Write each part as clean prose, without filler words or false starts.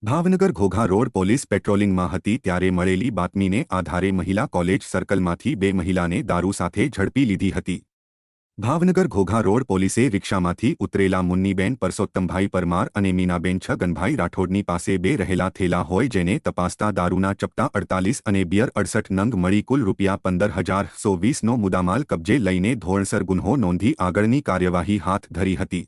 Bhavnagar Ghogha road police પેટ્રોલિંગમાં હતી ત્યારે મળેલી બાતમીને આધારે મહિલા કોલેજ સર્કલમાંથી બે મહિલાને દારૂ સાથે ઝડપી લીધી હતી। ભાવનગર ઘોઘા રોડ પોલીસે રિક્ષામાંથી ઉતરેલા મુન્નીબેન પરસોત્તમભાઈ પરમાર અને મીનાબેન છગનભાઈ રાઠોડની પાસે બે રહેલા થેલા હોય જેને તપાસતા દારૂના ચપટા 48 અને બિયર 68 નંગ મળી કુલ રૂપિયા 15,120નો મુદ્દામાલ કબજે લઈને ધોરણસર ગુન્હો નોંધી આગળની કાર્યવાહી હાથ ધરી હતી।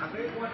આપણે